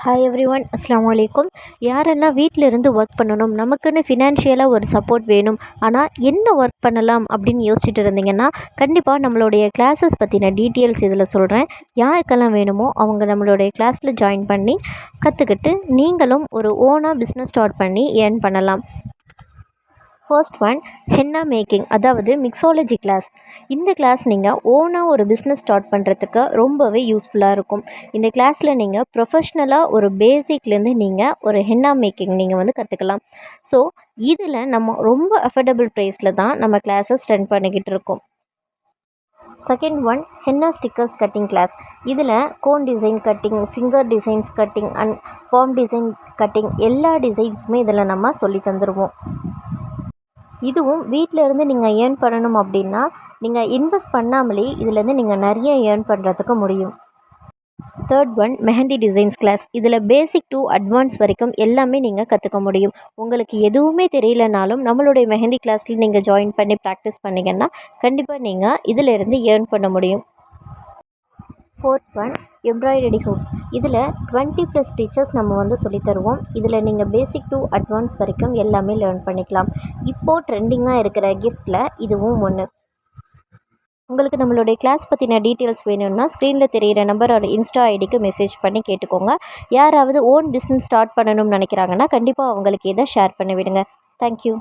Hi every one, அஸ்ஸலாமு அலைக்கும். யாரெல்லாம் வீட்டில் இருந்து ஒர்க் பண்ணணும், நமக்குன்னு ஃபினான்ஷியலாக ஒரு சப்போர்ட் வேணும், ஆனால் என்ன ஒர்க் பண்ணலாம் அப்படின்னு யோசிச்சுட்டு இருந்தீங்கன்னா, கண்டிப்பாக நம்மளுடைய கிளாஸஸ் பற்றின டீட்டெயில்ஸ் இதில் சொல்கிறேன். யாருக்கெல்லாம் வேணுமோ அவங்க நம்மளுடைய கிளாஸில் ஜாயின் பண்ணி கற்றுக்கிட்டு நீங்களும் ஒரு ஓனாக பிஸ்னஸ் ஸ்டார்ட் பண்ணி ஏர்ன் பண்ணலாம். ஃபர்ஸ்ட் ஒன், ஹென்னா மேக்கிங், அதாவது மிக்ஸாலஜி கிளாஸ். இந்த கிளாஸ் நீங்கள் ஓனாக ஒரு பிஸ்னஸ் ஸ்டார்ட் பண்ணுறதுக்கு ரொம்பவே யூஸ்ஃபுல்லாக இருக்கும். இந்த கிளாஸில் நீங்கள் ப்ரொஃபஷ்னலாக ஒரு பேசிக்லேருந்து நீங்கள் ஒரு ஹென்னா மேக்கிங் நீங்கள் கற்றுக்கலாம். ஸோ இதில் நம்ம ரொம்ப அஃபோர்டபுள் ப்ரைஸில் தான் நம்ம கிளாஸஸ் ரன் பண்ணிக்கிட்டு இருக்கோம். Second one, henna stickers cutting class. இதில் cone design cutting, finger designs cutting and palm design cutting எல்லா டிசைன்ஸுமே இதில் நம்ம சொல்லி தந்துடுவோம். இதுவும் வீட்டில் இருந்து நீங்கள் ஏர்ன் பண்ணணும் அப்படின்னா நீங்கள் இன்வெஸ்ட் பண்ணாமலே இதிலேருந்து நீங்கள் நிறைய ஏர்ன் பண்ணுறதுக்கு முடியும். Third one, mehndi designs class. இதில் பேசிக் டு அட்வான்ஸ் வரைக்கும் எல்லாமே நீங்கள் கற்றுக்க முடியும். உங்களுக்கு எதுவுமே தெரியலனாலும் நம்மளுடைய மெஹந்தி கிளாஸில் நீங்கள் ஜாயின் பண்ணி ப்ராக்டிஸ் பண்ணிங்கன்னா கண்டிப்பாக நீங்கள் இதிலேருந்து ஏர்ன் பண்ண முடியும். Fourth one, embroidery hoops. இதில் 20+ டீச்சர்ஸ் நம்ம சொல்லித்தருவோம். இதில் நீங்கள் பேசிக் டு அட்வான்ஸ் வரைக்கும் எல்லாமே லேர்ன் பண்ணிக்கலாம். இப்போது ட்ரெண்டிங்காக இருக்கிற கிஃப்ட்டில் இதுவும் ஒன்று. உங்களுக்கு நம்மளுடைய கிளாஸ் பற்றின டீட்டெயில்ஸ் வேணும்னா ஸ்க்ரீனில் தெரிகிற நம்பர் ஒரு இன்ஸ்டா ஐடிக்கு மெசேஜ் பண்ணி கேட்டுக்கோங்க. யாராவது ஓன் பிஸ்னஸ் ஸ்டார்ட் பண்ணணும்னு நினைக்கிறாங்கன்னா கண்டிப்பாக அவங்களுக்கு இதை ஷேர் பண்ணி விடுங்க. தேங்க்யூ.